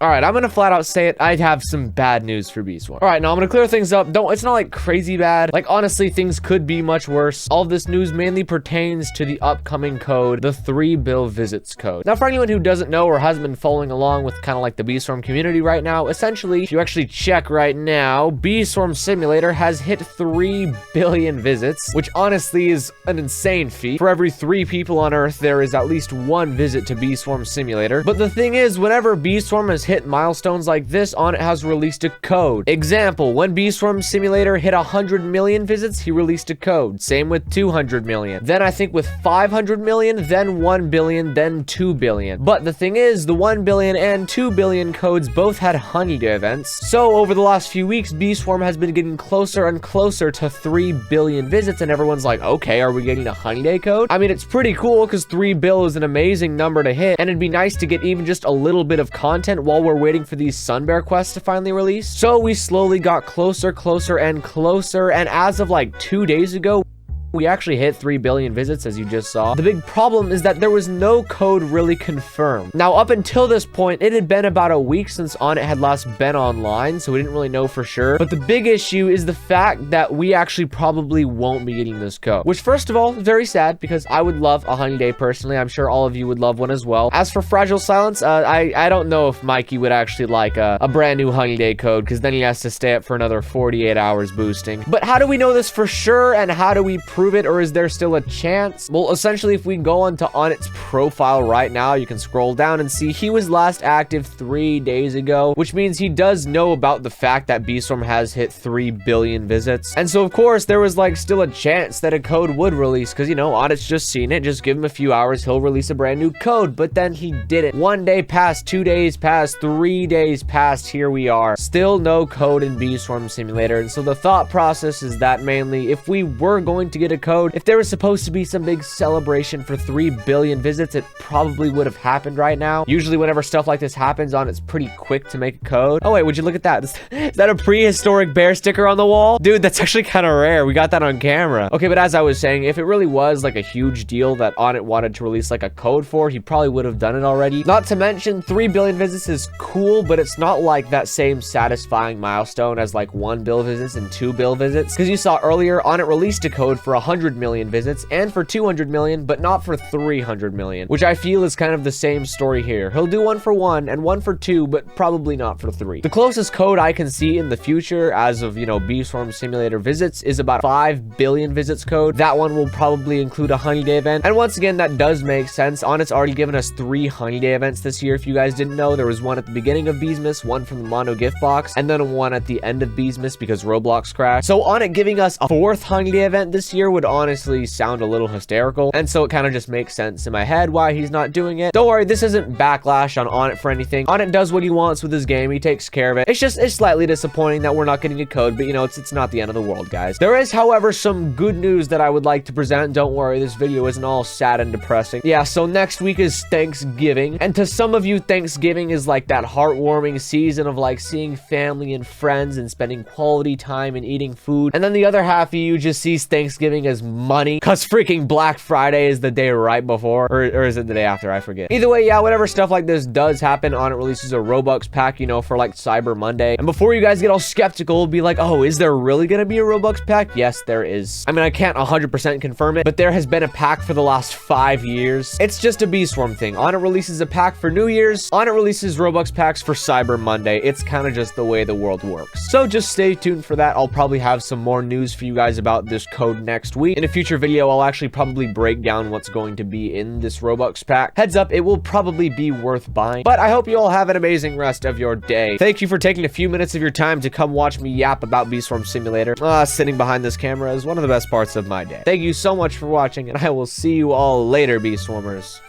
All right, I'm gonna flat out say it. I have some bad news for Beesmas. All right, now I'm gonna clear things up. It's not like crazy bad. Like, honestly, things could be much worse. All of this news mainly pertains to the upcoming code, the 3 bill visits code. Now, for anyone who doesn't know or hasn't been following along with kind of like the Beeswarm community right now, essentially, if you actually check right now, Beeswarm Simulator has hit 3 billion visits, which honestly is an insane feat. For every 3 people on Earth, there is at least 1 visit to Beeswarm Simulator. But the thing is, whenever Beeswarm has hit milestones like this, Onett has released a code. Example, when Beeswarm Simulator hit 100 million visits, he released a code. Same with 200 million. Then I think with 500 million, then 1 billion, then 2 billion. But the thing is, the 1 billion and 2 billion codes both had honeyday events. So over the last few weeks, Beeswarm has been getting closer and closer to 3 billion visits, and everyone's like, okay, are we getting a honeyday code? I mean, it's pretty cool because 3 bill is an amazing number to hit, and it'd be nice to get even just a little bit of content while we're waiting for these Sunbear quests to finally release. So we slowly got closer, and closer, and as of like 2 days ago, we actually hit 3 billion visits, as you just saw. The big problem is that there was no code really confirmed. Now, up until this point, it had been about a week since Onett had last been online, so we didn't really know for sure. But the big issue is the fact that we actually probably won't be getting this code, which, first of all, is very sad because I would love a honeyday personally. I'm sure all of you would love one as well. As for Fragile Silence, I don't know if Mikey would actually like a brand new honeyday code, because then he has to stay up for another 48 hours boosting. But how do we know this for sure, and how do we prove it, or is there still a chance? Well, essentially, if we go onto Onett's profile right now, you can scroll down and see he was last active 3 days ago, which means he does know about the fact that Beeswarm has hit 3 billion visits. And so, of course, there was like still a chance that a code would release, because, you know, Onett's just seen it. Just give him a few hours, he'll release a brand new code. But then he didn't. 1 day passed, 2 days passed, 3 days passed. Here we are. Still no code in Beeswarm Simulator. And so the thought process is that mainly, if we were going to get a code, if there was supposed to be some big celebration for 3 billion visits, it probably would have happened right now. Usually whenever stuff like this happens, it's pretty quick to make a code. Oh wait, would you look at that? Is that a prehistoric bear sticker on the wall? Dude, that's actually kind of rare. We got that on camera. Okay, but as I was saying, if it really was like a huge deal that Onett wanted to release like a code for, he probably would have done it already. Not to mention, 3 billion visits is cool, but it's not like that same satisfying milestone as like 1 bill visits and 2 bill visits. Because you saw earlier, Onett released a code for 100 million visits and for 200 million, but not for 300 million, which I feel is kind of the same story here. He'll do one for 1 and one for 2, but probably not for 3. The closest code I can see in the future, as of, you know, Beeswarm Simulator visits, is about 5 billion visits code. That one will probably include a honeyday event. And once again, that does make sense. Onett's already given us 3 honeyday events this year. If you guys didn't know, there was one at the beginning of Beesmas, one from the Mono gift box, and then one at the end of Beesmas because Roblox crashed. So Onett giving us a 4th honeyday event this year would honestly sound a little hysterical, and so it kind of just makes sense in my head why he's not doing it. Don't worry, this isn't backlash on Onett for anything. Onett does what he wants with his game. He takes care of it. It's slightly disappointing that we're not getting a code, but you know, it's not the end of the world, guys. There is, however, some good news that I would like to present. Don't worry, this video isn't all sad and depressing. Yeah, so next week is Thanksgiving, and to some of you, Thanksgiving is like that heartwarming season of like seeing family and friends and spending quality time and eating food, and then the other half of you just sees Thanksgiving as money, because freaking Black Friday is the day right before, or is it the day after? I forget. Either way, yeah, whenever stuff like this does happen, Onett releases a Robux pack, you know, for like Cyber Monday. And before you guys get all skeptical, be like, oh, is there really gonna be a Robux pack? Yes, there is. I mean, I can't 100% confirm it, but there has been a pack for the last 5 years. It's just a Beeswarm thing. Onett releases a pack for New Year's. Onett releases Robux packs for Cyber Monday. It's kind of just the way the world works. So just stay tuned for that. I'll probably have some more news for you guys about this code next week. In a future video, I'll actually probably break down what's going to be in this Robux pack. Heads up, it will probably be worth buying. But I hope you all have an amazing rest of your day. Thank you for taking a few minutes of your time to come watch me yap about Beeswarm Simulator. Sitting behind this camera is one of the best parts of my day. Thank you so much for watching, and I will see you all later, Beeswarmers.